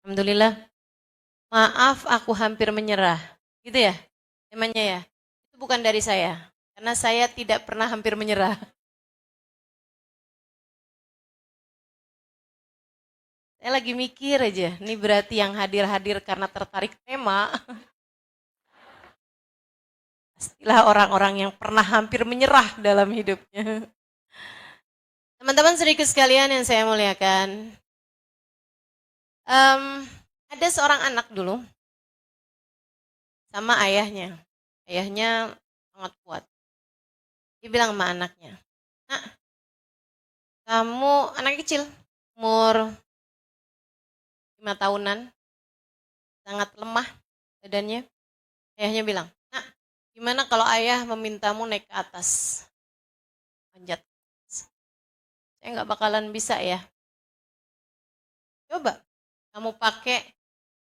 Alhamdulillah. Maaf, aku hampir menyerah. Gitu ya? Temanya ya? Itu bukan dari saya. Karena saya tidak pernah hampir menyerah. Saya lagi mikir aja. Ini berarti yang hadir-hadir karena tertarik tema. Pastilah orang-orang yang pernah hampir menyerah dalam hidupnya. Teman-teman sedikit sekalian yang saya muliakan. Em, ada seorang anak dulu sama ayahnya. Ayahnya sangat kuat. Dia bilang sama anaknya, "Nak, kamu anak kecil, umur 5 tahunan, sangat lemah badannya." Ayahnya bilang, "Nak, gimana kalau ayah memintamu naik ke atas, panjat? Saya nggak bakalan bisa ya. Coba kamu pakai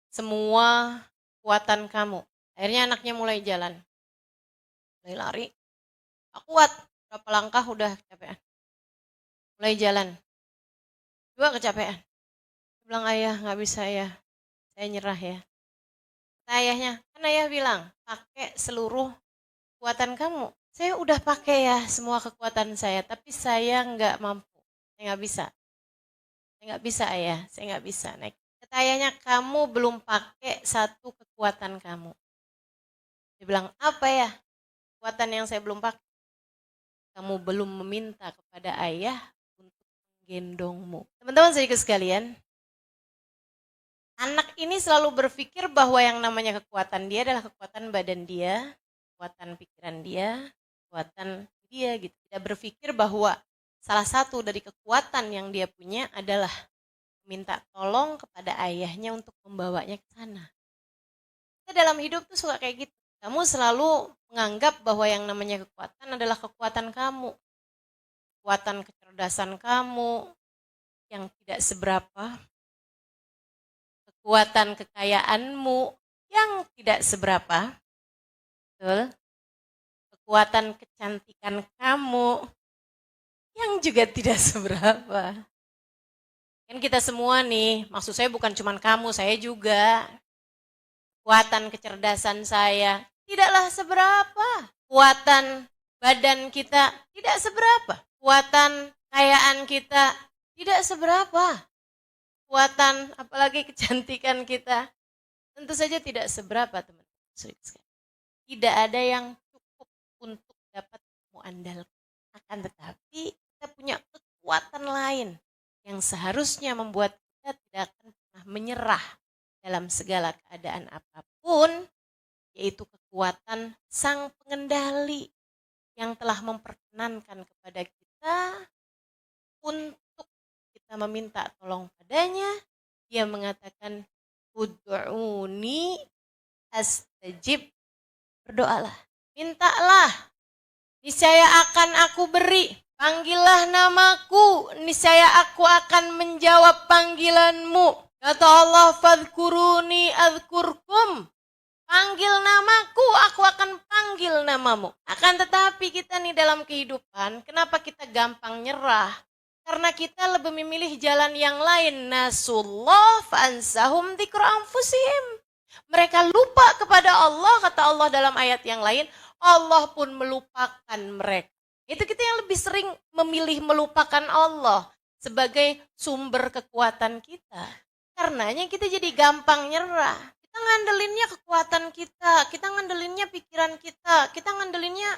semua kekuatan kamu." Akhirnya anaknya mulai jalan, mulai lari. Gak kuat, berapa langkah udah kecapean. Mulai jalan, juga kecapean. Dia bilang, "Ayah, nggak bisa ya, saya nyerah ya." Kata ayahnya, kan ayah bilang, pakai seluruh kekuatan kamu. Saya udah pakai ya semua kekuatan saya, tapi saya nggak mampu. Saya nggak bisa. Saya nggak bisa ayah, saya nggak bisa naik. Kata ayahnya, kamu belum pakai satu kekuatan kamu. Dia bilang, apa ya kekuatan yang saya belum pakai? Kamu belum meminta kepada ayah untuk menggendongmu. Teman-teman sedikit sekalian, anak ini selalu berpikir bahwa yang namanya kekuatan dia adalah kekuatan badan dia, kekuatan pikiran dia, kekuatan dia gitu. Tidak berpikir bahwa salah satu dari kekuatan yang dia punya adalah minta tolong kepada ayahnya untuk membawanya ke sana. Kita dalam hidup tuh suka kayak gitu. Kamu selalu menganggap bahwa yang namanya kekuatan adalah kekuatan kamu. Kekuatan kecerdasan kamu yang tidak seberapa. Kekuatan kekayaanmu yang tidak seberapa. Betul? Kekuatan kecantikan kamu yang juga tidak seberapa. Kan kita semua nih, maksud saya bukan cuma kamu, saya juga. Kekuatan kecerdasan saya tidaklah seberapa. Kekuatan badan kita tidak seberapa. Kekuatan kekayaan kita tidak seberapa. Kekuatan apalagi kecantikan kita tentu saja tidak seberapa, teman-teman. Tidak ada yang cukup untuk dapat kamu andalkan. Akan tetapi kita punya kekuatan lain yang seharusnya membuat kita tidak akan pernah menyerah dalam segala keadaan apapun, yaitu kekuatan Sang Pengendali yang telah memperkenankan kepada kita untuk kita meminta tolong padanya. Dia mengatakan, ud'uni astajib, berdoalah, mintalah, niscaya akan aku beri. Panggillah namaku, niscaya aku akan menjawab panggilanmu. Kata Allah, fadhkuruni adhkurkum. Panggil namaku, aku akan panggil namamu. Akan tetapi kita nih dalam kehidupan, kenapa kita gampang nyerah? Karena kita lebih memilih jalan yang lain. Nasullah fa'ansahum dzikra anfusihim. Mereka lupa kepada Allah, kata Allah dalam ayat yang lain, Allah pun melupakan mereka. Itu kita yang lebih sering memilih melupakan Allah sebagai sumber kekuatan kita. Karenanya kita jadi gampang nyerah. Kita ngandelinnya kekuatan kita ngandelinnya pikiran kita ngandelinnya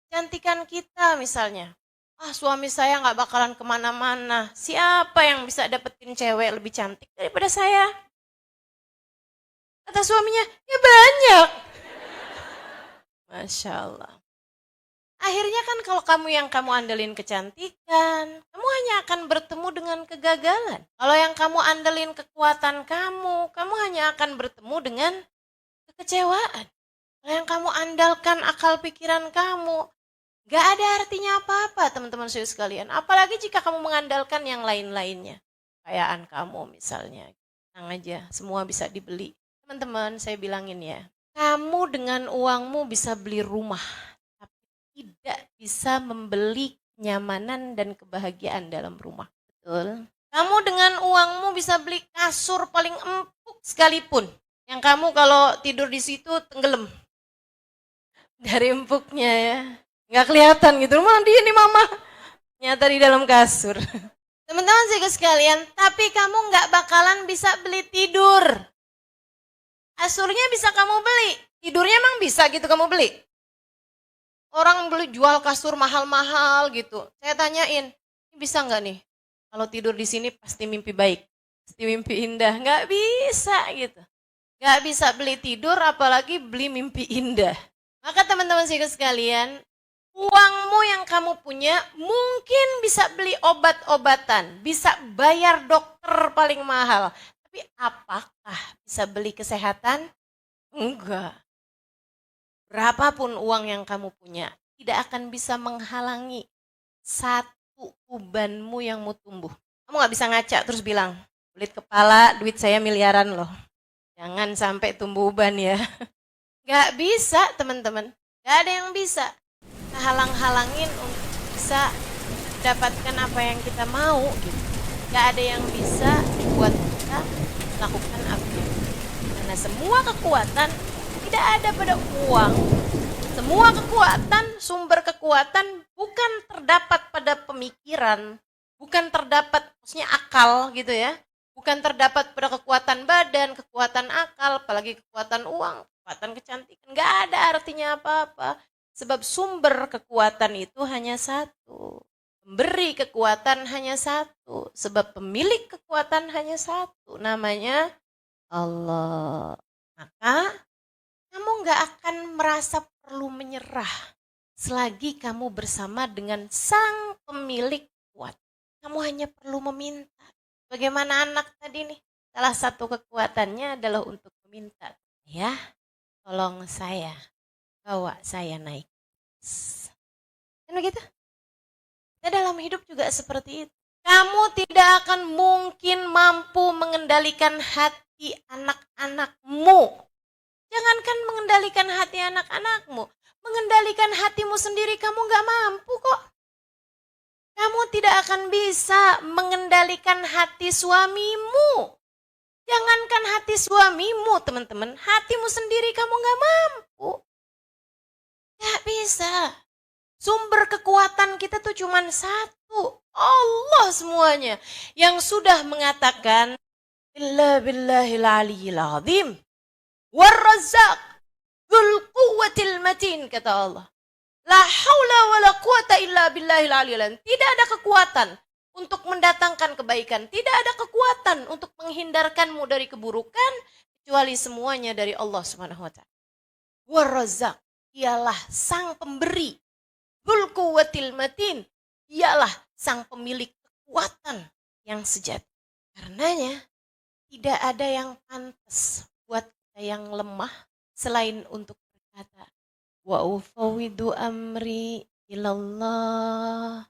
cantikan kita misalnya. Ah, suami saya nggak bakalan kemana-mana. Siapa yang bisa dapetin cewek lebih cantik daripada saya? Kata suaminya, ya banyak. Masya Allah. Akhirnya kan kalau kamu andelin kecantikan, kamu hanya akan bertemu dengan kegagalan. Kalau yang kamu andelin kekuatan kamu hanya akan bertemu dengan kekecewaan. Kalau yang kamu andalkan akal pikiran kamu, gak ada artinya apa-apa, teman-teman sekalian. Apalagi jika kamu mengandalkan yang lain-lainnya. Kekayaan kamu misalnya. Tenang aja, semua bisa dibeli. Teman-teman, saya bilangin ya. Kamu dengan uangmu bisa beli rumah. Tidak bisa membeli kenyamanan dan kebahagiaan dalam rumah. Betul? Kamu dengan uangmu bisa beli kasur paling empuk sekalipun. Yang kamu kalau tidur di situ tenggelam. Dari empuknya ya. Nggak kelihatan gitu. Mana dia nih mama? Nyata di dalam kasur. Teman-teman sekalian, tapi kamu nggak bakalan bisa beli tidur. Kasurnya bisa kamu beli. Tidurnya emang bisa gitu kamu beli. Orang beli jual kasur mahal-mahal gitu. Saya tanyain, ini bisa nggak nih? Kalau tidur di sini pasti mimpi baik, pasti mimpi indah. Nggak bisa gitu. Nggak bisa beli tidur, apalagi beli mimpi indah. Maka teman-teman sekalian, uangmu yang kamu punya mungkin bisa beli obat-obatan, bisa bayar dokter paling mahal. Tapi apakah bisa beli kesehatan? Enggak. Berapapun uang yang kamu punya, tidak akan bisa menghalangi satu ubanmu yang mau tumbuh. Kamu gak bisa ngaca terus bilang, belit kepala, duit saya miliaran loh. Jangan sampai tumbuh uban ya. Gak bisa teman-teman, gak ada yang bisa halang-halangin untuk bisa dapatkan apa yang kita mau gitu. Gak ada yang bisa buat kita melakukan apa yang kita. Karena semua kekuatan tidak ada pada uang. Semua kekuatan, sumber kekuatan bukan terdapat pada pemikiran, bukan terdapat maksudnya akal gitu ya. Bukan terdapat pada kekuatan badan, kekuatan akal, apalagi kekuatan uang, kekuatan kecantikan. Gak ada artinya apa-apa. Sebab sumber kekuatan itu hanya satu. Pemberi kekuatan hanya satu. Sebab pemilik kekuatan hanya satu. Namanya Allah. Maka kamu gak akan merasa perlu menyerah selagi kamu bersama dengan sang pemilik kuat. Kamu hanya perlu meminta. Bagaimana anak tadi nih? Salah satu kekuatannya adalah untuk meminta. Ya, tolong saya, bawa saya naik. Kan begitu? Kita dalam hidup juga seperti itu. Kamu tidak akan mungkin mampu mengendalikan hati anak-anakmu. Jangankan mengendalikan hati anak-anakmu, mengendalikan hatimu sendiri kamu gak mampu kok. Kamu tidak akan bisa mengendalikan hati suamimu. Jangankan hati suamimu teman-teman, hatimu sendiri kamu gak mampu. Gak bisa. Sumber kekuatan kita tuh cuma satu, Allah semuanya. Yang sudah mengatakan, Illa billahil aliyyil azim. War-Razzaq dzul quwwatil matin, kata Allah. La haula wala quwata illa billahil aliyil. Tidak ada kekuatan untuk mendatangkan kebaikan, tidak ada kekuatan untuk menghindarkanmu dari keburukan kecuali semuanya dari Allah Subhanahu wa taala. War-Razzaq, ialah sang pemberi. Dzul quwwatil matin, ialah sang pemilik kekuatan yang sejati. Karenanya tidak ada yang pantas buat yang lemah selain untuk berkata wa ufawwidu amri ilallah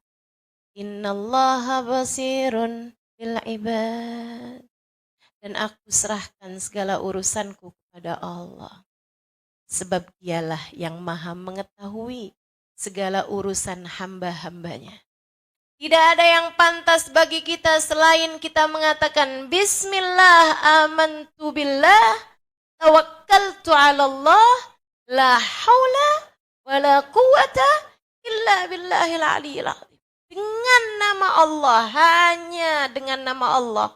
innallaha basirun bil ibad, dan aku serahkan segala urusanku kepada Allah sebab dialah yang maha mengetahui segala urusan hamba-hambanya. Tidak ada yang pantas bagi kita selain kita mengatakan bismillah amantu billah tawakkaltu 'ala Allah la haula wala quwata illa billahil aliyyil azim. Dengan nama Allah, hanya dengan nama Allah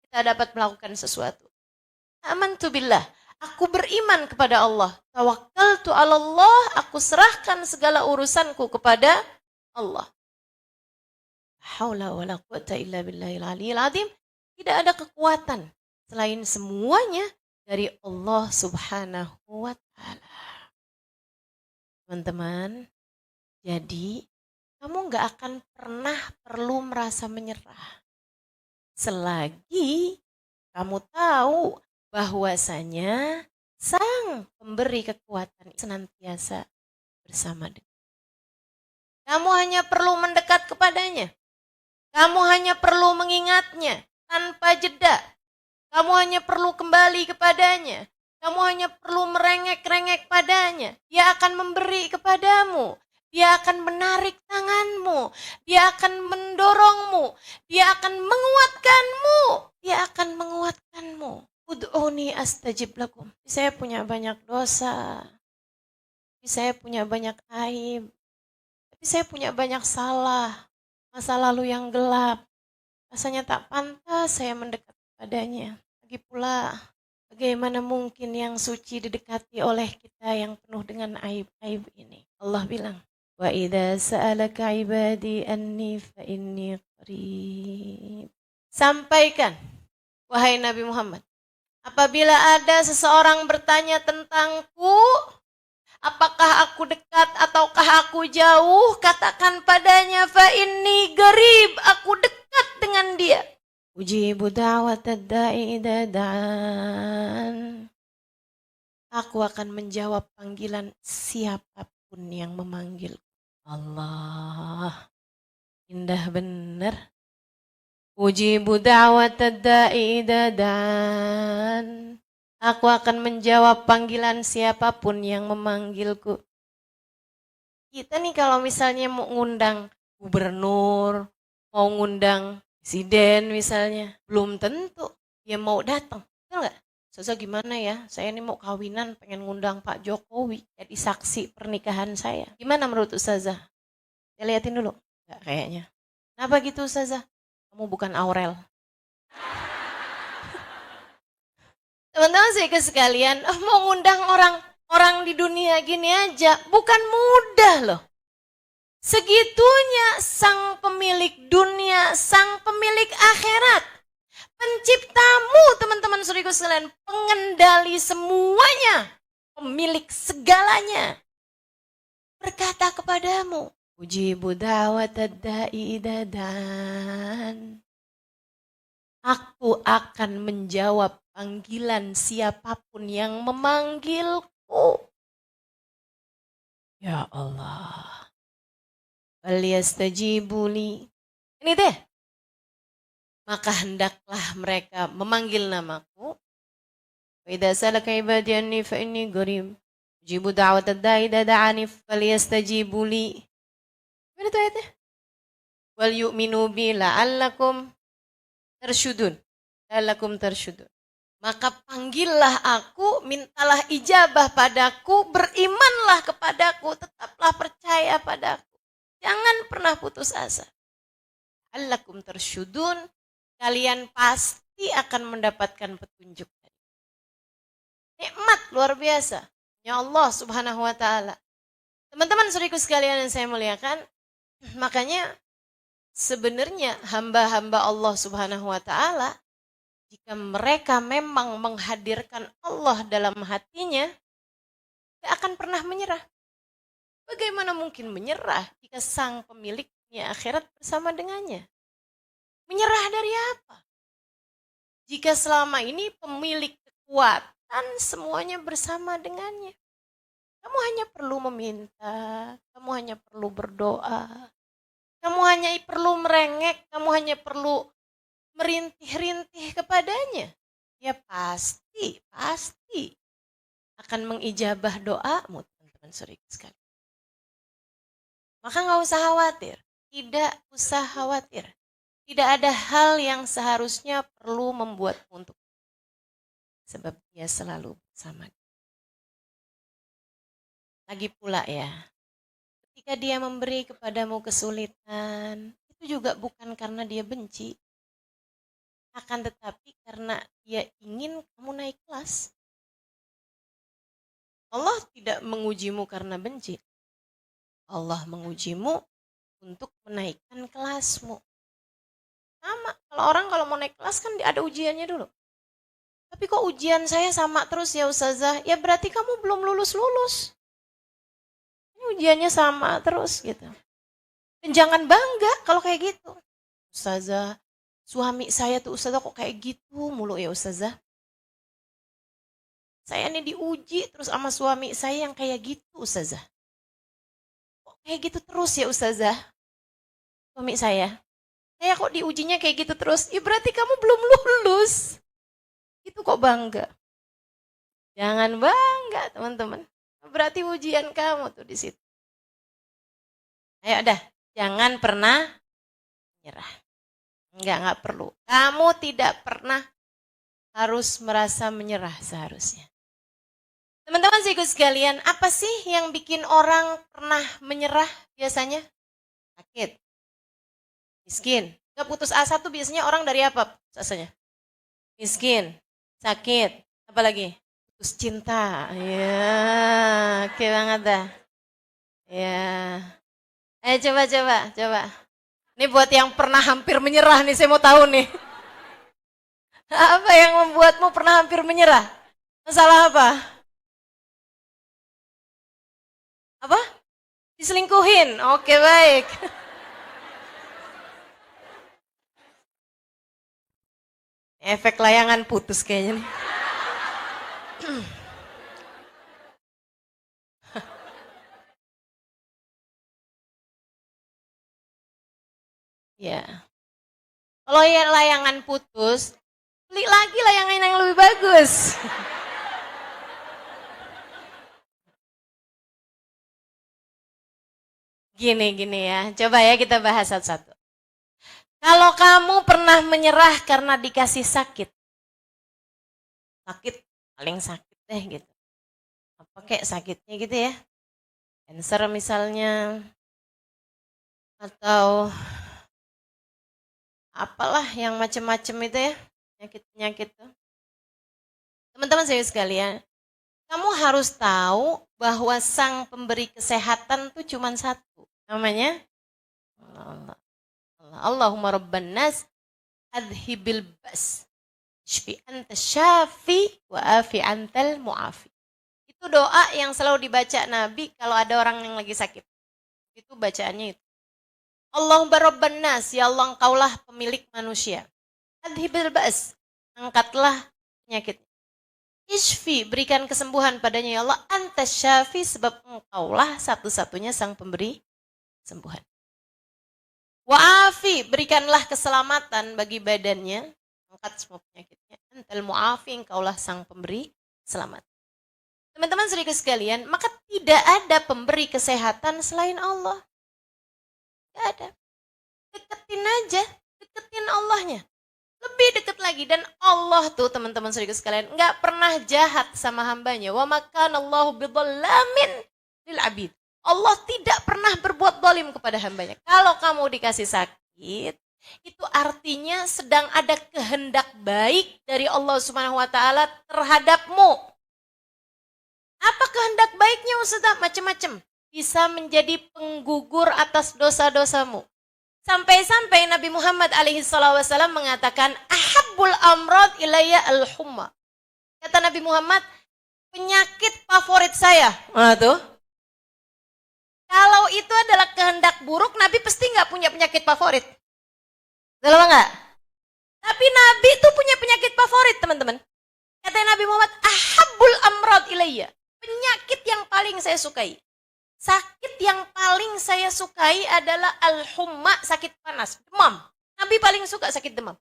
kita dapat melakukan sesuatu. Amantu billah, aku beriman kepada Allah. Tawakkaltu 'ala Allah, aku serahkan segala urusanku kepada Allah. La haula wala quwata illa billahil aliyyil azim. Tidak ada kekuatan selain semuanya dari Allah Subhanahu wa taala. Teman-teman, jadi kamu gak akan pernah perlu merasa menyerah selagi kamu tahu bahwasanya sang pemberi kekuatan senantiasa bersama dengan. Kamu hanya perlu mendekat kepadanya. Kamu hanya perlu mengingatnya tanpa jeda. Kamu hanya perlu kembali kepadanya. Kamu hanya perlu merengek-rengek padanya. Dia akan memberi kepadamu. Dia akan menarik tanganmu. Dia akan mendorongmu. Dia akan menguatkanmu. Dia akan menguatkanmu. Ud'uni astajib lakum. Saya punya banyak dosa. Saya punya banyak aib. Tapi saya punya banyak salah. Masa lalu yang gelap. Rasanya tak pantas saya mendekat padanya. Lagi pula, bagaimana mungkin yang suci didekati oleh kita yang penuh dengan aib-aib ini? Allah bilang, wa idza sa'alaka ibadi anni fa inni qarib. Sampaikan, wahai Nabi Muhammad, apabila ada seseorang bertanya tentangku, apakah aku dekat ataukah aku jauh, katakan padanya fa inni qarib, aku dekat dengan dia. Ujibu da'watad da'i idza da'an. Aku akan menjawab panggilan siapapun yang memanggil. Allah, indah benar. Ujibu da'watad da'i idza da'an. Aku akan menjawab panggilan siapapun yang memanggilku. Kita nih kalau misalnya mau ngundang gubernur, mau ngundang presiden misalnya, belum tentu dia mau datang. Betul nggak? Ustazah gimana ya? Saya ini mau kawinan, pengen ngundang Pak Jokowi jadi saksi pernikahan saya. Gimana menurut Ustazah? Saya liatin dulu. Nggak kayaknya. Kenapa gitu Ustazah? Kamu bukan Aurel. Teman-teman saya sekalian, mau ngundang orang di dunia gini aja, bukan mudah loh. Segitunya sang pemilik dunia, sang pemilik akhirat, penciptamu teman-teman saudaraku sekalian, pengendali semuanya, pemilik segalanya, berkata kepadamu, ujibu da'watad da'i idza da'an. Aku akan menjawab panggilan siapapun yang memanggilku. Ya Allah. Falyastajibuli. Ini deh. Maka hendaklah mereka memanggil namaku. Wa idza salaka ibadi anni fa inni qarib. Ujibu da'watad da'i idza da'ani falyastajibuli. Mana tuh ayatnya? Wal yu'minu bi la'allakum tersyudun. La'allakum tersyudun. Maka panggillah aku, mintalah ijabah padaku, berimanlah kepadaku, tetaplah percaya padaku. Jangan pernah putus asa. Allakum tersyudun, kalian pasti akan mendapatkan petunjuk. Nikmat luar biasa. Ya Allah subhanahu wa ta'ala. Teman-teman saudaraku sekalian yang saya muliakan, makanya sebenarnya hamba-hamba Allah subhanahu wa ta'ala, jika mereka memang menghadirkan Allah dalam hatinya, tidak akan pernah menyerah. Bagaimana mungkin menyerah jika sang pemiliknya akhirat bersama dengannya? Menyerah dari apa? Jika selama ini pemilik kekuatan semuanya bersama dengannya. Kamu hanya perlu meminta, kamu hanya perlu berdoa, kamu hanya perlu merengek, kamu hanya perlu merintih-rintih kepadanya. Ya pasti akan mengijabah doamu, teman-teman saudara sekalian. Maka nggak usah khawatir, tidak usah khawatir. Tidak ada hal yang seharusnya perlu membuatmu untuk sebab dia selalu bersama. Lagi pula ya, ketika dia memberi kepadamu kesulitan, itu juga bukan karena dia benci. Akan tetapi karena dia ingin kamu naik kelas. Allah tidak mengujimu karena benci. Allah mengujimu untuk menaikkan kelasmu. Sama, kalau mau naik kelas kan ada ujiannya dulu. Tapi kok ujian saya sama terus ya Ustazah? Ya berarti kamu belum lulus-lulus. Ini ujiannya sama terus gitu. Dan jangan bangga kalau kayak gitu. Ustazah, suami saya tuh Ustazah kok kayak gitu mulu ya Ustazah. Saya nih diuji terus sama suami saya yang kayak gitu Ustazah. Kok kayak gitu terus ya Ustazah? Suami saya kok diujinya kayak gitu terus? Ya berarti kamu belum lulus. Itu kok bangga? Jangan bangga teman-teman. Berarti ujian kamu tuh di situ. Ayo dah, jangan pernah menyerah. Enggak perlu. Kamu tidak pernah harus merasa menyerah seharusnya. Teman-teman sikut sekalian, apa sih yang bikin orang pernah menyerah biasanya? Sakit, miskin. Enggak putus asa tuh biasanya orang dari apa putus asanya? Miskin, sakit, apa lagi? Putus cinta. Ya, oke banget dah. Ya. Ayo coba. Ini buat yang pernah hampir menyerah nih, saya mau tahu nih. Apa yang membuatmu pernah hampir menyerah? Masalah apa? Apa? Diselingkuhin. Oke, baik. Efek layangan putus kayaknya nih. Ya. Kalau ya layangan putus, beli lagi layangan yang lebih bagus. Gini ya, coba ya kita bahas satu-satu. Kalau kamu pernah menyerah karena dikasih sakit paling sakit deh gitu. Apa kayak sakitnya gitu ya? Cancer misalnya, atau apalah yang macam-macam itu ya, penyakit-penyakit tuh. Teman-teman saya sekalian, kamu harus tahu bahwa sang pemberi kesehatan tuh cuma satu, namanya Allah. Allahumma rabban nas adhibil bas syfi anta syafi wa afi antal muafi. Itu doa yang selalu dibaca Nabi kalau ada orang yang lagi sakit. Itu bacaannya itu. Allahumma rabban nas, ya Allah engkaulah pemilik manusia. Adhibil bas, angkatlah penyakit. Ishfi, berikan kesembuhan padanya ya Allah. Anta syafi, sebab engkaulah satu-satunya sang pemberi kesembuhan. Wa'afi, berikanlah keselamatan bagi badannya, angkat semua penyakitnya. Antal mu'afi, engkaulah sang pemberi selamat. Teman-teman saudara sekalian, maka tidak ada pemberi kesehatan selain Allah. Tidak ada. Deketin aja, deketin Allahnya. Lebih dekat lagi, dan Allah tuh teman-teman saudara sekalian nggak pernah jahat sama hambanya. Wa makanallahu bidzallamin lil abid. Allah tidak pernah berbuat zalim kepada hambanya. Kalau kamu dikasih sakit, itu artinya sedang ada kehendak baik dari Allah Subhanahu wa taala terhadapmu. Apa kehendak baiknya Ustaz? Macam-macam. Bisa menjadi penggugur atas dosa-dosamu. Sampai-sampai Nabi Muhammad alaihi wasallam mengatakan, ahabbul amrad ilayya al-humma. Kata Nabi Muhammad, penyakit favorit saya. Nah tuh. Kalau itu adalah kehendak buruk, Nabi pasti nggak punya penyakit favorit. Betul nggak? Tapi Nabi itu punya penyakit favorit, teman-teman. Kata Nabi Muhammad, ahabbul amrad ilayya. Penyakit yang paling saya sukai. Sakit yang paling saya sukai adalah al-humma, sakit panas, demam. Nabi paling suka sakit demam.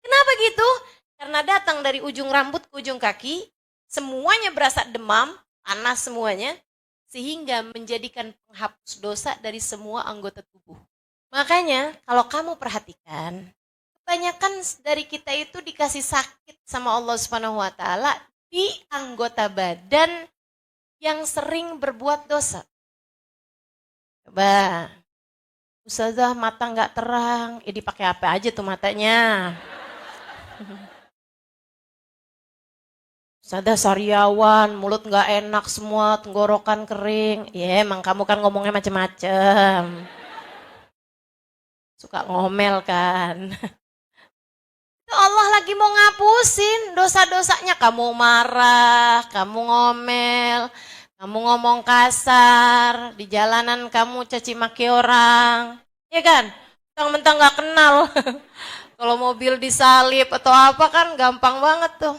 Kenapa gitu? Karena datang dari ujung rambut ke ujung kaki, semuanya berasa demam, panas semuanya, sehingga menjadikan penghapus dosa dari semua anggota tubuh. Makanya kalau kamu perhatikan, kebanyakan dari kita itu dikasih sakit sama Allah Subhanahu wa taala di anggota badan yang sering berbuat dosa. Coba, Ustazah mata nggak terang, dipakai apa aja tuh matanya? Ustazah sariawan, mulut nggak enak semua, tenggorokan kering. Ya emang kamu kan ngomongnya macem-macem. Suka ngomel kan. Itu Allah lagi mau ngapusin dosa-dosanya. Kamu marah, kamu ngomel, kamu ngomong kasar, di jalanan kamu caci maki orang. Iya kan? Mentang-mentang gak kenal. Kalau mobil disalip atau apa kan gampang banget tuh.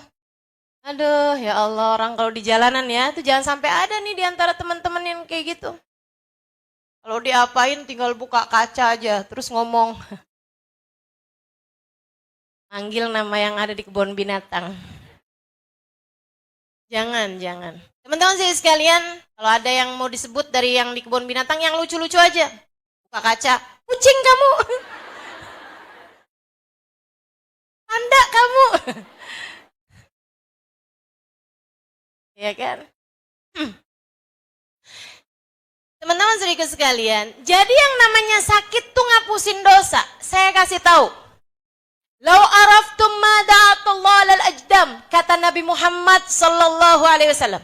Aduh ya Allah, orang kalau di jalanan ya, itu jangan sampai ada nih di antara teman-teman yang kayak gitu. Kalau diapain tinggal buka kaca aja, terus ngomong. Manggil nama yang ada di kebun binatang. Jangan. Teman-teman saya sekalian, kalau ada yang mau disebut dari yang di kebun binatang, yang lucu-lucu aja. Buka kaca, kucing kamu, panda kamu. Ya kan? Teman-teman saudaraku sekalian, jadi yang namanya sakit tuh ngapusin dosa. Saya kasih tahu. Lau araftum ma da'atullah lal ajdam, kata Nabi Muhammad sallallahu alaihi wasallam.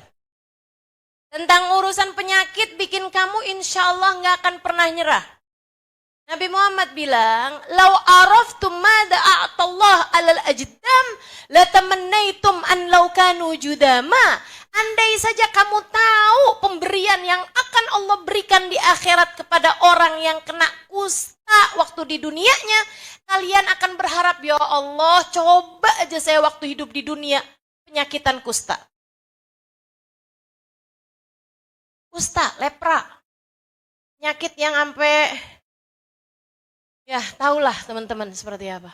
Tentang urusan penyakit bikin kamu insya Allah nggak akan pernah nyerah. Nabi Muhammad bilang, lau araftum ma da'atullah alal ajdam, latamannaitum an law kanu judama. Andai saja kamu tahu pemberian yang akan Allah berikan di akhirat kepada orang yang kena kusta waktu di dunianya, kalian akan berharap, ya Allah, coba aja saya waktu hidup di dunia penyakitan kusta. Kusta, lepra, penyakit yang sampai, ya tahulah teman-teman seperti apa.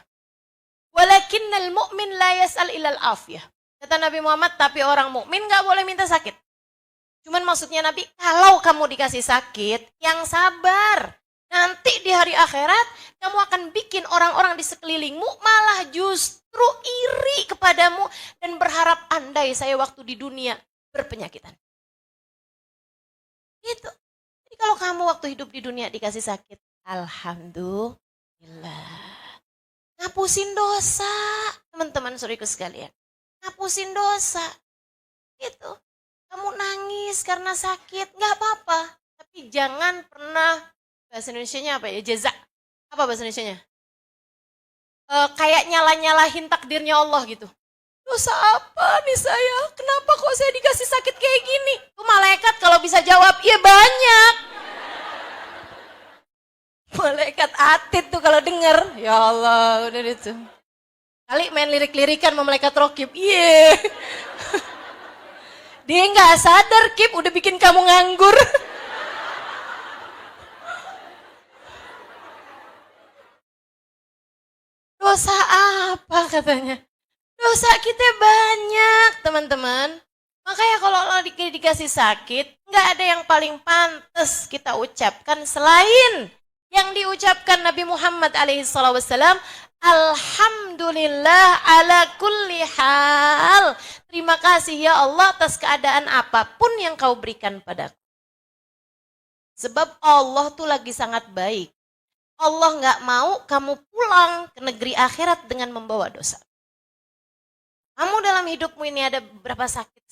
Walakinnal mu'min la yas'al ilal afiyah. Kata Nabi Muhammad, tapi orang mukmin nggak boleh minta sakit. Cuman maksudnya Nabi, kalau kamu dikasih sakit, yang sabar. Nanti di hari akhirat, kamu akan bikin orang-orang di sekelilingmu malah justru iri kepadamu dan berharap andai saya waktu di dunia berpenyakitan. Gitu. Jadi kalau kamu waktu hidup di dunia dikasih sakit, alhamdulillah. Ngapusin dosa, teman-teman saudaraku sekalian. Ngapusin dosa. Gitu. Kamu nangis karena sakit, nggak apa-apa. Tapi jangan pernah, bahasa Indonesianya apa ya? Jaza. Apa bahasa Indonesianya? Kayak nyala-nyalahin takdirnya Allah gitu. Dosa apa nih saya? Kenapa kok saya dikasih sakit kayak gini? Tuh malaikat kalau bisa jawab, iya banyak. Malaikat atid tuh kalau denger, ya Allah, udah itu. Kali main lirik-lirikan sama malaikat rokib, iya. Dia nggak sadar, Kip, udah bikin kamu nganggur. Dosa apa katanya? Dosa kita banyak, teman-teman. Makanya kalau Allah dikasih sakit, nggak ada yang paling pantas kita ucapkan selain yang diucapkan Nabi Muhammad SAW. Alhamdulillah ala kulli hal. Terima kasih ya Allah atas keadaan apapun yang kau berikan padaku. Sebab Allah tuh lagi sangat baik. Allah nggak mau kamu pulang ke negeri akhirat dengan membawa dosa. Kamu dalam hidupmu ini ada beberapa sakit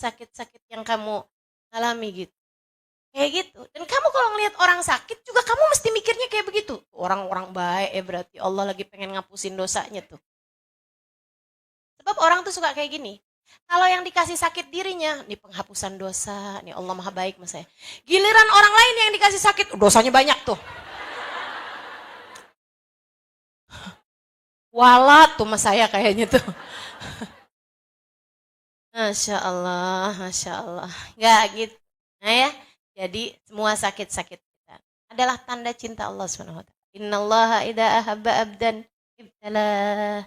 yang kamu alami gitu. Kayak gitu. Dan kamu kalau ngelihat orang sakit juga kamu mesti mikirnya kayak begitu. Orang-orang baik ya berarti Allah lagi pengen ngapusin dosanya tuh. Sebab orang tuh suka kayak gini. Kalau yang dikasih sakit dirinya, nih penghapusan dosa, nih Allah maha baik mas saya. Giliran orang lain yang dikasih sakit, dosanya banyak tuh. Walat tuh mas saya kayaknya tuh. Masya Allah, Masya Allah. Gak gitu. Nah ya, jadi semua sakit-sakit kita adalah tanda cinta Allah SWT. Innallaha idza ahabba abdan ibtalah.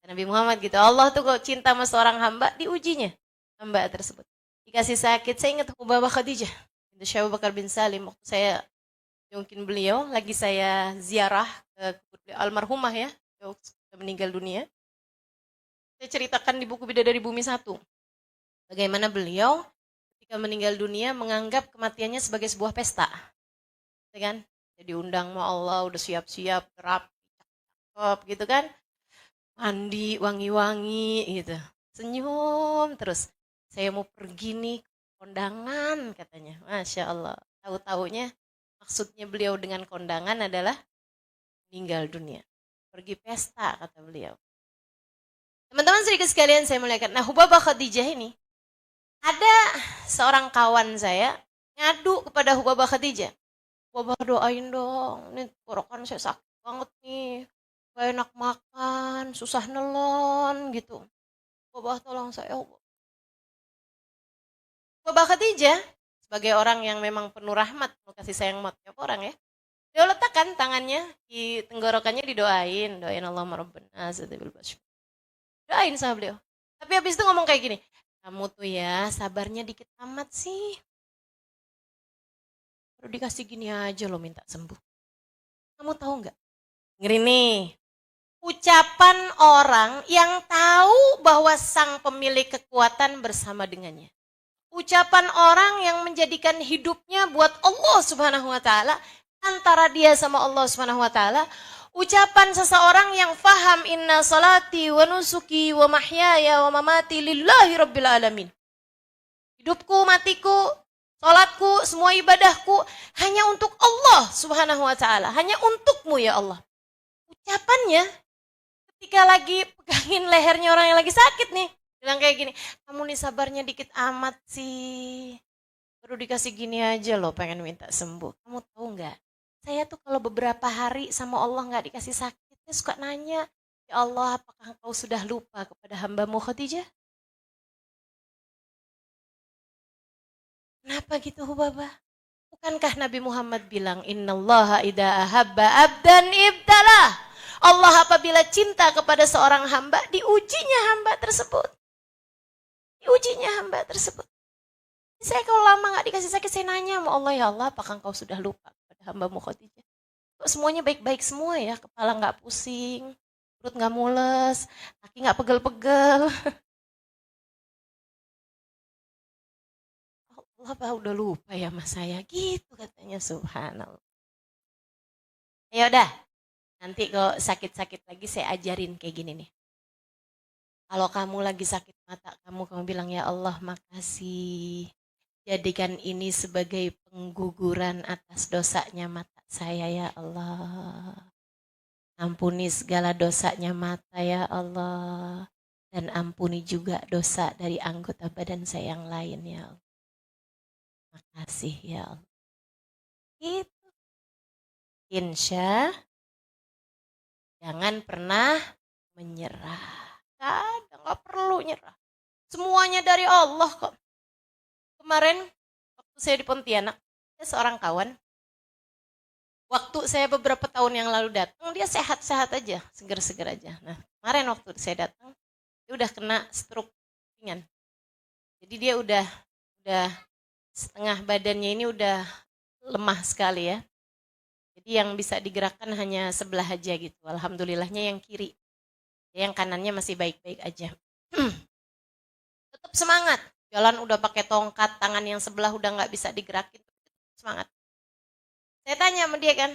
Nabi Muhammad gitu. Allah tuh kalau cinta sama seorang hamba, diujinya hamba tersebut. Dikasih sakit, saya ingat Ubabah Khadijah. Itu Syekh Abu Bakar bin Salim. Waktu saya mungkin beliau, lagi saya ziarah ke almarhumah ya. Sudah meninggal dunia. Saya ceritakan di buku Bidadari Bumi 1. Bagaimana beliau ketika meninggal dunia menganggap kematiannya sebagai sebuah pesta. Ya kan? Jadi undang sama Allah, udah siap-siap, rapi, cakep gitu kan. Mandi, wangi-wangi gitu. Senyum terus. Saya mau pergi nih ke kondangan katanya. Masya Allah. Tahu-taunya maksudnya beliau dengan kondangan adalah meninggal dunia. Pergi pesta kata beliau. Teman-teman sedikit sekalian saya muliakan. Nah Hubabah Khadijah ini. Ada seorang kawan saya ngadu kepada Hubabah Khadijah. Hubabah doain dong. Ini tenggorokan saya sakit banget nih. Gak enak makan, susah nelon gitu. Hubabah tolong saya. Hubabah Khadijah sebagai orang yang memang penuh rahmat, penuh kasih sayang sama tiap orang ya. Dia letakkan tangannya di tenggorokannya didoain. Doain Allah Rabbana Zabil Basyur. Doain sama beliau. Tapi habis itu ngomong kayak gini. Kamu tuh ya sabarnya dikit amat sih. Baru dikasih gini aja lo minta sembuh. Kamu tahu nggak? Ngeri nih. Ucapan orang yang tahu bahwa sang pemilik kekuatan bersama dengannya. Ucapan orang yang menjadikan hidupnya buat Allah Subhanahu wa taala, antara dia sama Allah Subhanahu wa taala. Ucapan seseorang yang faham inna salati wa nusuki wa mahyaya wa mamati lillahi rabbil alamin. Hidupku, matiku, salatku, semua ibadahku hanya untuk Allah Subhanahu wa taala, hanya untukmu ya Allah. Ucapannya ketika lagi pegangin lehernya orang yang lagi sakit nih, bilang kayak gini, kamu nih sabarnya dikit amat sih, baru dikasih gini aja loh pengen minta sembuh. Kamu tahu nggak, saya tuh kalau beberapa hari sama Allah nggak dikasih sakit, saya suka nanya, ya Allah apakah engkau sudah lupa kepada hambamu Khadijah? Kenapa gitu Hubabah? Bukankah Nabi Muhammad bilang, innallaha idza ahabba abdan ibtalah. Allah apabila cinta kepada seorang hamba, diujinya hamba tersebut. Diujinya hamba tersebut. Saya kalau lama gak dikasih sakit, saya nanya sama Allah, ya Allah apakah engkau sudah lupa kepada hambamu Khadijah? Kok semuanya baik-baik semua ya, kepala gak pusing, perut gak mules, kaki gak pegel-pegel. Allah apa udah lupa ya sama saya, gitu katanya, subhanallah. Ya udah. Nanti kalau sakit-sakit lagi saya ajarin kayak gini nih. Kalau kamu lagi sakit mata kamu bilang, ya Allah makasih. Jadikan ini sebagai pengguguran atas dosanya mata saya ya Allah. Ampuni segala dosanya mata ya Allah. Dan ampuni juga dosa dari anggota badan saya yang lain ya Allah. Makasih ya Allah. Gitu. Insya jangan pernah menyerah. Gak perlu nyerah. Semuanya dari Allah kok. Kemarin waktu saya di Pontianak, ada seorang kawan. Waktu saya beberapa tahun yang lalu datang, dia sehat-sehat aja, seger-seger aja. Nah, kemarin waktu saya datang, dia udah kena stroke ringan. Jadi dia udah setengah badannya ini udah lemah sekali ya. Jadi yang bisa digerakkan hanya sebelah aja gitu. Alhamdulillahnya yang kiri. Yang kanannya masih baik-baik aja. Tetap semangat. Jalan udah pakai tongkat, tangan yang sebelah udah nggak bisa digerakin. Semangat. Saya tanya sama dia kan,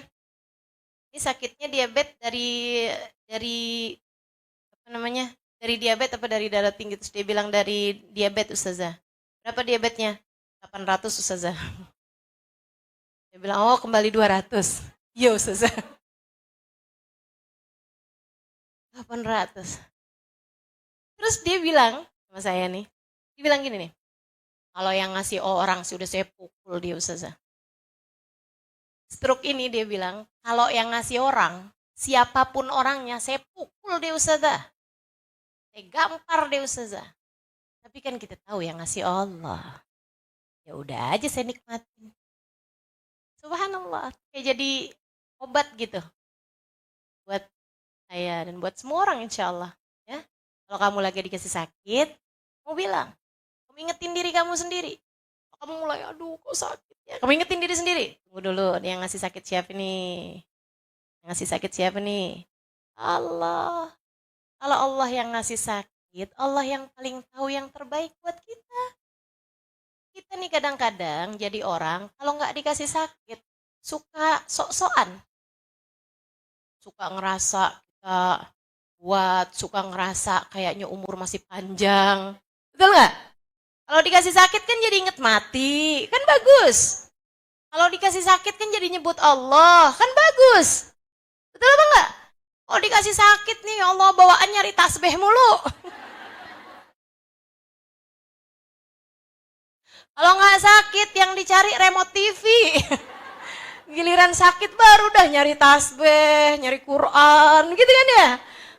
ini sakitnya diabetes dari apa namanya? Dari diabetes apa dari darah tinggi? Terus dia bilang dari diabetes Ustazah. Berapa diabetesnya? 800 Ustazah. Dia bilang, oh kembali 200. Iya Ustazah. 800. Terus dia bilang sama saya nih, dia bilang gini nih, kalau yang ngasih orang sudah saya pukul dia Ustazah. Stroke ini dia bilang, kalau yang ngasih orang, siapapun orangnya saya pukul dia Ustazah. Saya gampar dia Ustazah. Tapi kan kita tahu yang ngasih Allah. Ya udah aja saya nikmatin. Subhanallah, kayak jadi obat gitu buat saya dan buat semua orang insya Allah. Ya, kalau kamu lagi dikasih sakit, kamu bilang, kamu ingetin diri kamu sendiri. Kamu mulai, aduh kok sakit ya. Kamu ingetin diri sendiri. Tunggu dulu, yang ngasih sakit siapa nih? Yang ngasih sakit siapa nih? Allah. Kalau Allah yang ngasih sakit, Allah yang paling tahu yang terbaik buat kita. Kita nih kadang-kadang jadi orang, kalau nggak dikasih sakit, suka sok-sokan. Suka ngerasa kita kuat, suka ngerasa kayaknya umur masih panjang. Betul nggak? Kalau dikasih sakit kan jadi inget mati, kan bagus. Kalau dikasih sakit kan jadi nyebut Allah, kan bagus. Betul apa enggak? Kalau dikasih sakit nih, ya Allah bawaan nyari tasbih mulu. Kalau nggak sakit yang dicari remote TV. Giliran sakit baru dah nyari tasbih, nyari Quran, gitu kan ya?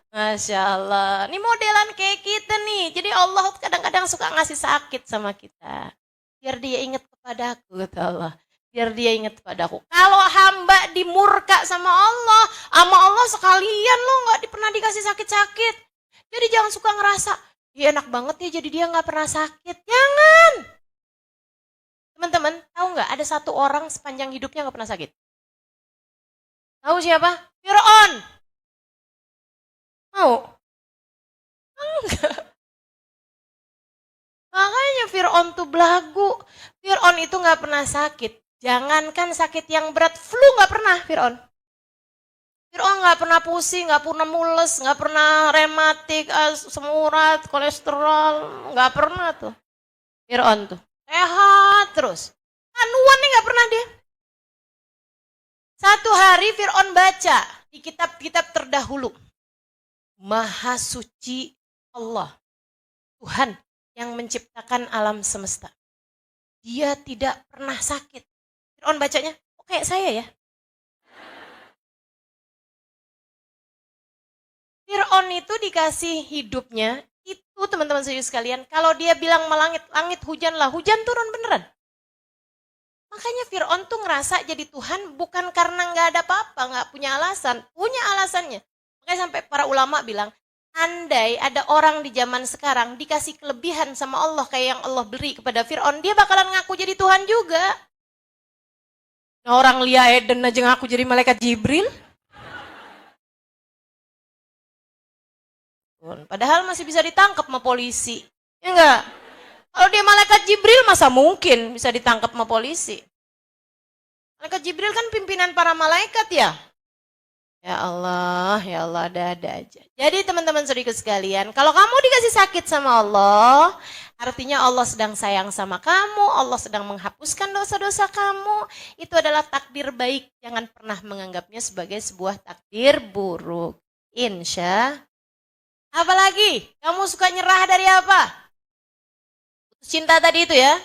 Masya Allah, ini modelan kayak kita nih. Jadi Allah kadang-kadang suka ngasih sakit sama kita. Biar dia ingat kepadaku, kata Allah. Biar dia ingat kepadaku. Kalau hamba dimurka sama Allah sekalian lo nggak pernah dikasih sakit-sakit. Jadi jangan suka ngerasa, dia enak banget ya jadi dia nggak pernah sakit. Jangan. Teman-teman, tahu nggak ada satu orang sepanjang hidupnya nggak pernah sakit? Tahu siapa? Fir'aun. Mau? Enggak. Makanya Fir'aun tuh belagu. Fir'aun itu nggak pernah sakit. Jangankan sakit yang berat, flu nggak pernah Fir'aun. Fir'aun nggak pernah pusing, nggak pernah mules, nggak pernah rematik, asam urat, kolesterol, nggak pernah tuh. Fir'aun tuh sehat terus. Anuan nih nggak pernah dia. Satu hari Fir'aun baca di kitab-kitab terdahulu. Maha suci Allah, Tuhan yang menciptakan alam semesta. Dia tidak pernah sakit. Fir'aun bacanya, kok kayak saya ya? Fir'aun itu dikasih hidupnya, itu teman-teman serius sekalian, kalau dia bilang melangit, langit hujanlah, hujan turun beneran. Makanya Fir'aun tuh ngerasa jadi Tuhan bukan karena nggak ada apa-apa, nggak punya alasan, punya alasannya. Makanya sampai para ulama bilang, andai ada orang di zaman sekarang dikasih kelebihan sama Allah kayak yang Allah beri kepada Fir'aun, dia bakalan ngaku jadi Tuhan juga. Nah, orang Lia Eden aja ngaku jadi malaikat Jibril. Padahal masih bisa ditangkap sama polisi. Ya enggak? Kalau dia malaikat Jibril masa mungkin bisa ditangkap sama polisi? Malaikat Jibril kan pimpinan para malaikat ya. Ya Allah, ada-ada aja. Jadi teman-teman saudaraku sekalian, kalau kamu dikasih sakit sama Allah, artinya Allah sedang sayang sama kamu, Allah sedang menghapuskan dosa-dosa kamu. Itu adalah takdir baik, jangan pernah menganggapnya sebagai sebuah takdir buruk. Insya. Apalagi, kamu suka nyerah dari apa? Cinta tadi itu ya.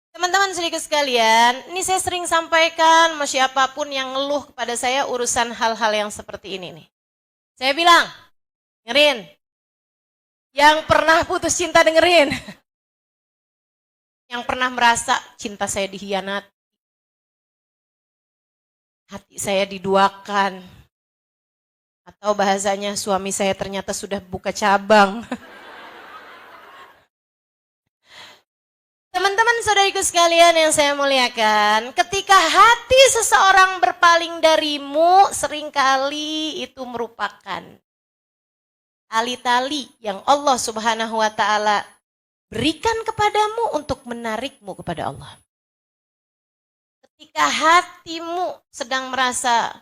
Teman-teman sedikit sekalian, ini saya sering sampaikan sama siapapun yang ngeluh kepada saya urusan hal-hal yang seperti ini nih. Saya bilang, dengerin. Yang pernah putus cinta dengerin. Yang pernah merasa cinta saya dikhianati. Hati saya diduakan. Atau bahasanya suami saya ternyata sudah buka cabang. Teman-teman saudariku sekalian yang saya muliakan, ketika hati seseorang berpaling darimu, seringkali itu merupakan tali-tali yang Allah Subhanahu wa Ta'ala berikan kepadamu untuk menarikmu kepada Allah. Ketika hatimu sedang merasa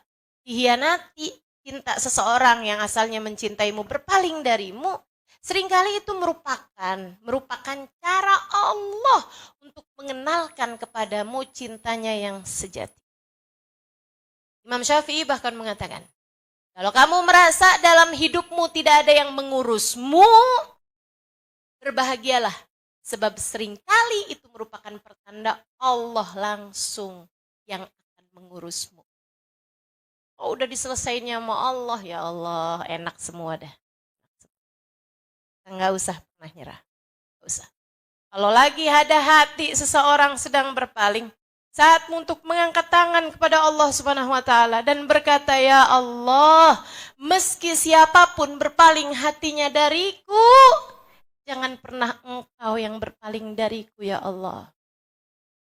dikhianati, cinta seseorang yang asalnya mencintaimu berpaling darimu, seringkali itu merupakan cara Allah untuk mengenalkan kepadamu cintanya yang sejati. Imam Syafi'i bahkan mengatakan, kalau kamu merasa dalam hidupmu tidak ada yang mengurusmu, berbahagialah. Sebab seringkali itu merupakan pertanda Allah langsung yang akan mengurusmu. Oh, udah diselesainya sama Allah, ya Allah, enak semua dah. Nggak usah pernah nyerah. Nggak usah. Kalau lagi ada hati seseorang sedang berpaling, saatmu untuk mengangkat tangan kepada Allah Subhanahu wa Ta'ala dan berkata, ya Allah, meski siapapun berpaling hatinya dariku, jangan pernah engkau yang berpaling dariku ya Allah.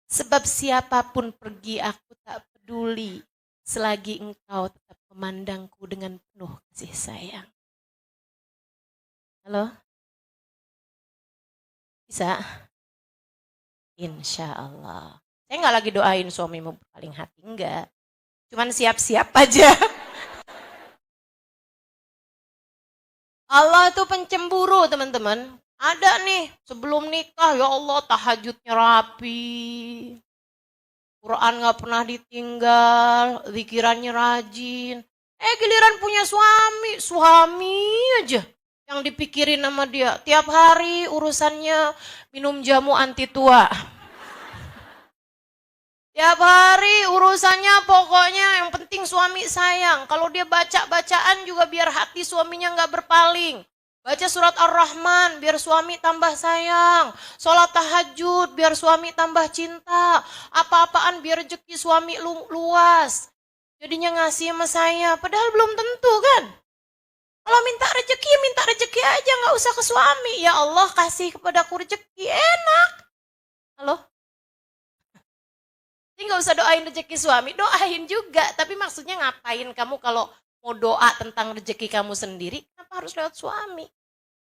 Sebab siapapun pergi aku tak peduli, selagi engkau tetap memandangku dengan penuh kasih sayang. Halo? Bisa? Insya Allah. Saya nggak lagi doain suamimu berpaling hati, enggak. Cuman siap-siap aja. Allah tuh pencemburu teman-teman. Ada nih sebelum nikah, ya Allah tahajudnya rapi. Quran nggak pernah ditinggal, zikirannya rajin. Giliran punya suami aja yang dipikirin sama dia. Tiap hari urusannya minum jamu anti tua. Tiap hari urusannya pokoknya yang penting suami sayang. Kalau dia baca bacaan juga biar hati suaminya nggak berpaling. Baca surat Ar-Rahman biar suami tambah sayang. Sholat tahajud biar suami tambah cinta. Apa-apaan biar rezeki suami luas. Jadinya ngasih sama saya. Padahal belum tentu kan. Kalau minta rezeki aja, nggak usah ke suami. Ya Allah kasih kepadaku rezeki, enak. Halo? Jadi nggak usah doain rezeki suami, doain juga. Tapi maksudnya ngapain kamu kalau mau doa tentang rezeki kamu sendiri, kenapa harus lewat suami?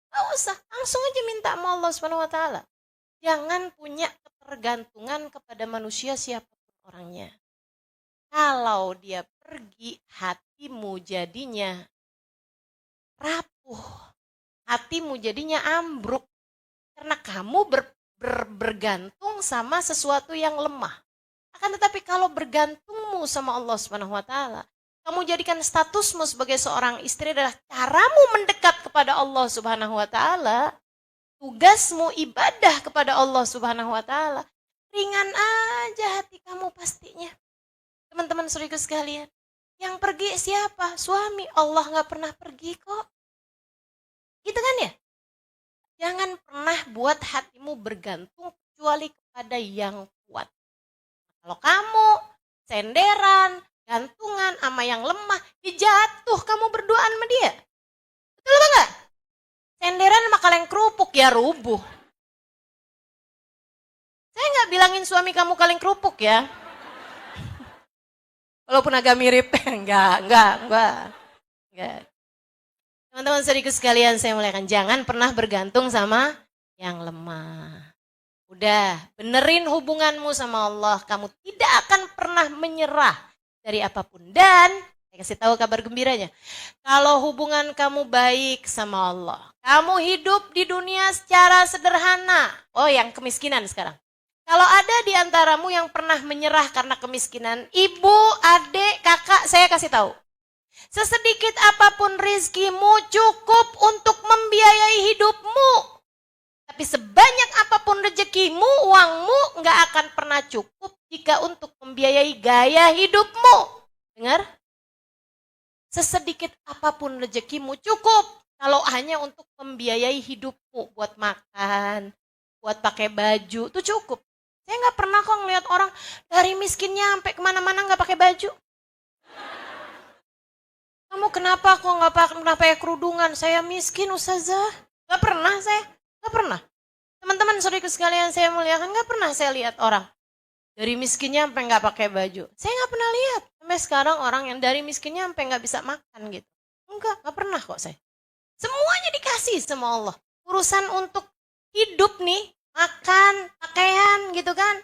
Nggak usah, langsung aja minta sama Allah Subhanahu Wa Taala. Jangan punya ketergantungan kepada manusia siapapun orangnya. Kalau dia pergi, hatimu jadinya rapuh, hatimu jadinya ambruk, karena kamu bergantung sama sesuatu yang lemah. Akan tetapi kalau bergantungmu sama Allah Subhanahu Wa Taala, kamu jadikan statusmu sebagai seorang istri adalah caramu mendekat kepada Allah Subhanahu Wa Taala, tugasmu ibadah kepada Allah Subhanahu Wa Taala, ringan aja hati kamu pastinya. Teman-teman saudaraku sekalian, yang pergi siapa? Suami. Allah nggak pernah pergi kok. Gitu kan ya? Jangan pernah buat hatimu bergantung kecuali kepada yang kuat. Kalau kamu senderan, gantungan sama yang lemah, jatuh kamu berduaan sama dia. Betul apa enggak? Senderan sama kaleng kerupuk ya rubuh. Saya nggak bilangin suami kamu kaleng kerupuk ya. Walaupun agak mirip, enggak. Teman-teman saudaraku sekalian, saya muliakan, jangan pernah bergantung sama yang lemah. Udah, benerin hubunganmu sama Allah, kamu tidak akan pernah menyerah dari apapun. Dan saya kasih tahu kabar gembiranya, kalau hubungan kamu baik sama Allah, kamu hidup di dunia secara sederhana. Oh, yang kemiskinan sekarang. Kalau ada di antaramu yang pernah menyerah karena kemiskinan, ibu, adik, kakak, saya kasih tahu. Sesedikit apapun rizkimu cukup untuk membiayai hidupmu. Tapi sebanyak apapun rezekimu, uangmu nggak akan pernah cukup jika untuk membiayai gaya hidupmu. Dengar? Sesedikit apapun rezekimu cukup kalau hanya untuk membiayai hidupmu, buat makan, buat pakai baju, itu cukup. Saya nggak pernah kok ngeliat orang dari miskinnya sampai kemana-mana nggak pakai baju. Kamu kenapa kok nggak pernah pakai kerudungan? Saya miskin, Ustazah. Nggak pernah saya, nggak pernah. Teman-teman saudaraku sekalian saya muliakan, nggak pernah saya lihat orang dari miskinnya sampai nggak pakai baju. Saya nggak pernah lihat sampai sekarang orang yang dari miskinnya sampai nggak bisa makan gitu. Nggak pernah kok saya. Semuanya dikasih sama Allah. Urusan untuk hidup nih, makan, pakaian gitu kan.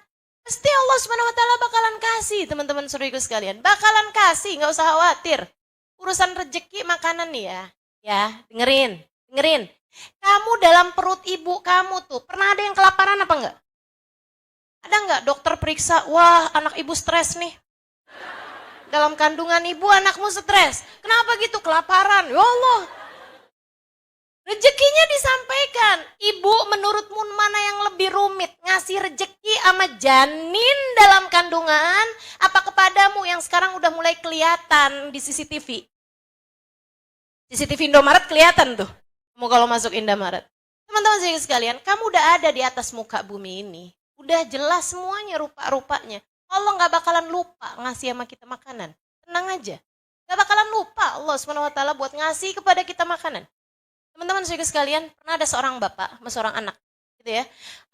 Pasti Allah Subhanahu Wa Taala bakalan kasih, teman-teman saudaraku sekalian. Bakalan kasih, nggak usah khawatir. Urusan rezeki makanan nih ya, dengerin. Kamu dalam perut ibu kamu tuh, pernah ada yang kelaparan apa enggak? Ada enggak dokter periksa, wah anak ibu stres nih. Dalam kandungan ibu anakmu stres. Kenapa gitu? Kelaparan. Ya Allah. Rezekinya disampaikan. Ibu menurutmu mana yang lebih rumit? Ngasih rezeki sama janin dalam kandungan, apa kepadamu yang sekarang udah mulai kelihatan di CCTV? CCTV Indomaret kelihatan tuh. Kamu kalau masuk Indomaret. Teman-teman sekalian, kamu udah ada di atas muka bumi ini. Udah jelas semuanya rupa-rupanya. Allah gak bakalan lupa ngasih sama kita makanan. Tenang aja. Gak bakalan lupa Allah SWT buat ngasih kepada kita makanan. Teman-teman sekalian, pernah ada seorang bapak sama seorang anak. Gitu ya.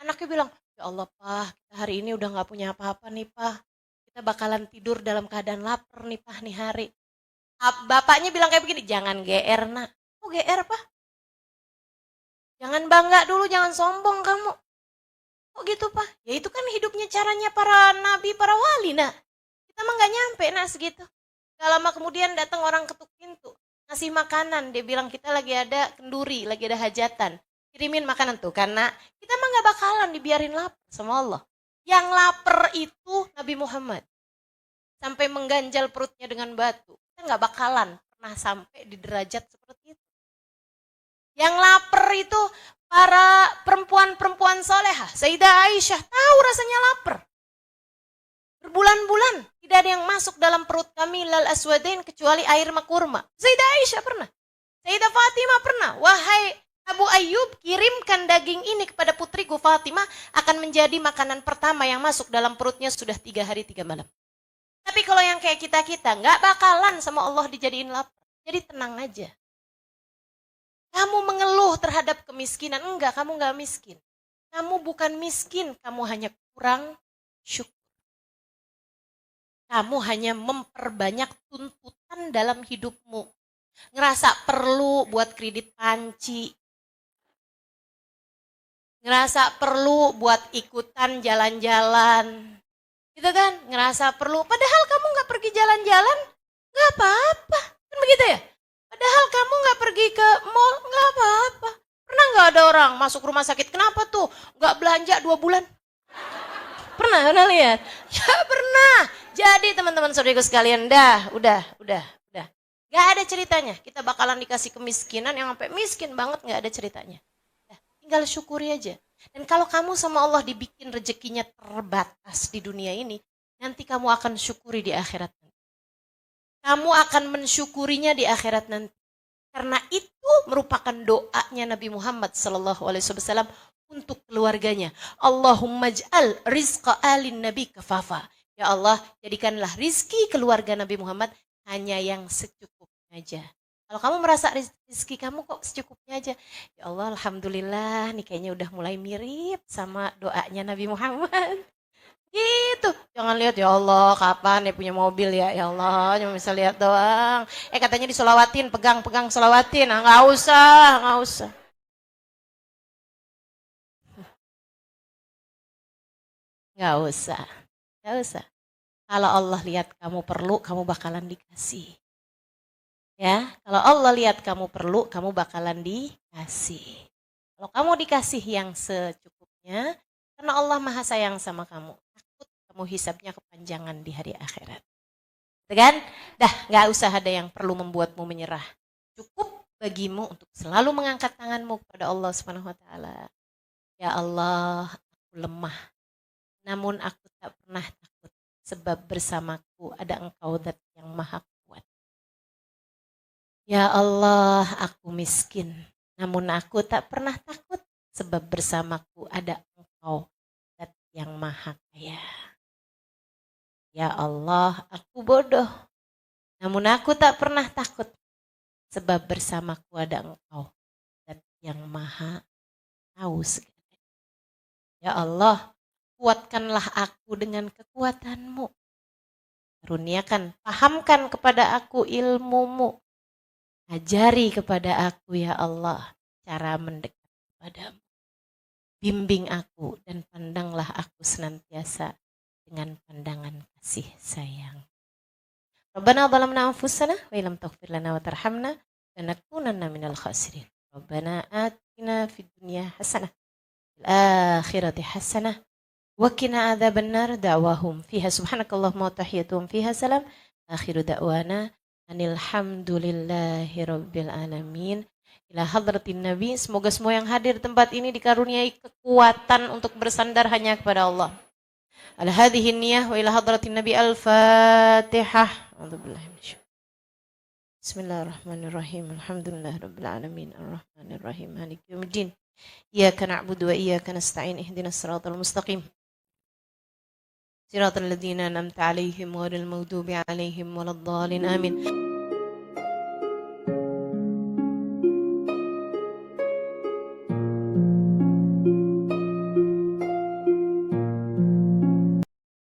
Anaknya bilang, ya Allah Pak, kita hari ini udah gak punya apa-apa nih Pak. Kita bakalan tidur dalam keadaan lapar nih Pak nih hari. Bapaknya bilang kayak begini, jangan GR nak. Kok GR Pak? Jangan bangga dulu, jangan sombong kamu. Kok gitu Pak? Ya itu kan hidupnya caranya para nabi, para wali nak. Kita mah gak nyampe nak segitu. Gak lama kemudian datang orang ketuk pintu. Ngasih makanan, dia bilang kita lagi ada kenduri, lagi ada hajatan. Kirimin makanan tuh, karena kita mah gak bakalan dibiarin lapar sama Allah. Yang lapar itu Nabi Muhammad. Sampai mengganjal perutnya dengan batu. Kita gak bakalan pernah sampai di derajat seperti itu. Yang lapar itu para perempuan-perempuan solehah. Sayyidah Aisyah tahu rasanya lapar. Berbulan-bulan tidak ada yang masuk dalam perut kami lal aswadain kecuali air makurma. Sayyidah Aisyah pernah. Sayyidah Fatimah pernah. Wahai Abu Ayyub, kirimkan daging ini kepada putriku Fatimah, akan menjadi makanan pertama yang masuk dalam perutnya sudah 3 hari 3 malam. Tapi kalau yang kayak kita-kita, nggak bakalan sama Allah dijadiin lapar. Jadi tenang aja. Kamu mengeluh terhadap kemiskinan. Enggak, kamu nggak miskin. Kamu bukan miskin, kamu hanya kurang syukur. Kamu hanya memperbanyak tuntutan dalam hidupmu. Ngerasa perlu buat kredit panci. Ngerasa perlu buat ikutan jalan-jalan. Gitu kan? Ngerasa perlu. Padahal kamu nggak pergi jalan-jalan, nggak apa-apa. Kan begitu ya? Padahal kamu nggak pergi ke mall, nggak apa-apa. Pernah nggak ada orang masuk rumah sakit? Kenapa tuh? Nggak belanja 2 bulan? Pernah lihat? Ya pernah. Jadi teman-teman saudaraku sekalian, udah. Gak ada ceritanya. Kita bakalan dikasih kemiskinan yang sampai miskin banget, gak ada ceritanya. Tinggal syukuri aja. Dan kalau kamu sama Allah dibikin rezekinya terbatas di dunia ini, nanti kamu akan syukuri di akhirat nanti. Kamu akan mensyukurinya di akhirat nanti. Karena itu merupakan doanya Nabi Muhammad SAW untuk keluarganya. Allahumma ja'al rizqa alin nabi kafafa. Ya Allah, jadikanlah rizki keluarga Nabi Muhammad hanya yang secukupnya aja. Kalau kamu merasa rizki kamu kok secukupnya aja, ya Allah alhamdulillah nih kayaknya udah mulai mirip sama doanya Nabi Muhammad. Gitu. Jangan lihat ya Allah kapan dia punya mobil ya Allah cuma bisa lihat doang. Katanya disolawatin, pegang solawatin. Nah, nggak usah. Nggak usah. Kalau Allah lihat kamu perlu, kamu bakalan dikasih. Ya, kalau Allah lihat kamu perlu, kamu bakalan dikasih. Kalau kamu dikasih yang secukupnya, karena Allah Maha sayang sama kamu, takut kamu hisabnya kepanjangan di hari akhirat. Kan? Dah, nggak usah ada yang perlu membuatmu menyerah. Cukup bagimu untuk selalu mengangkat tanganmu kepada Allah Subhanahu wa taala. Ya Allah, aku lemah. Namun aku tak pernah takut sebab bersamaku ada Engkau Zat yang Maha Kuat. Ya Allah, aku miskin. Namun aku tak pernah takut sebab bersamaku ada Engkau Zat yang Maha Kaya. Ya Allah, aku bodoh. Namun aku tak pernah takut sebab bersamaku ada Engkau Zat yang Maha Tahu segalanya. Ya Allah, kuatkanlah aku dengan kekuatan-Mu. Karuniakan, pahamkan kepada aku ilmu-Mu. Ajari kepada aku ya Allah cara mendekat kepadamu. Bimbing aku dan pandanglah aku senantiasa dengan pandangan kasih sayang. Rabbana zalamna anfusana wa illam taghfir lana wa tarhamna lanakunanna minal khasirin. Rabbana atina fid dunya hasanah wal akhirati hasanah wa qina adzabannar. Da'wahum fiha subhanakallahumma wa tahiyyatuhum fiha salam. Akhiru da'wana Alhamdulillahi Rabbil Alamin. Ila hadratin Nabi. Semoga semua yang hadir tempat ini dikaruniai kekuatan untuk bersandar hanya kepada Allah. Ala hadhihi niyah wa ila hadratin Nabi. Al-Fatihah. Bismillahirrahmanirrahim. Alhamdulillahi Rabbil Alamin. Ar-Rahmanirrahim. Maliki yaumiddin. Iyyaka na'budu wa iyyaka nasta'in. Ihdinas siratal mustaqim. Siratal ladzina an'amta 'alaihim ghairil maghdubi 'alaihim waladdallin. Amin.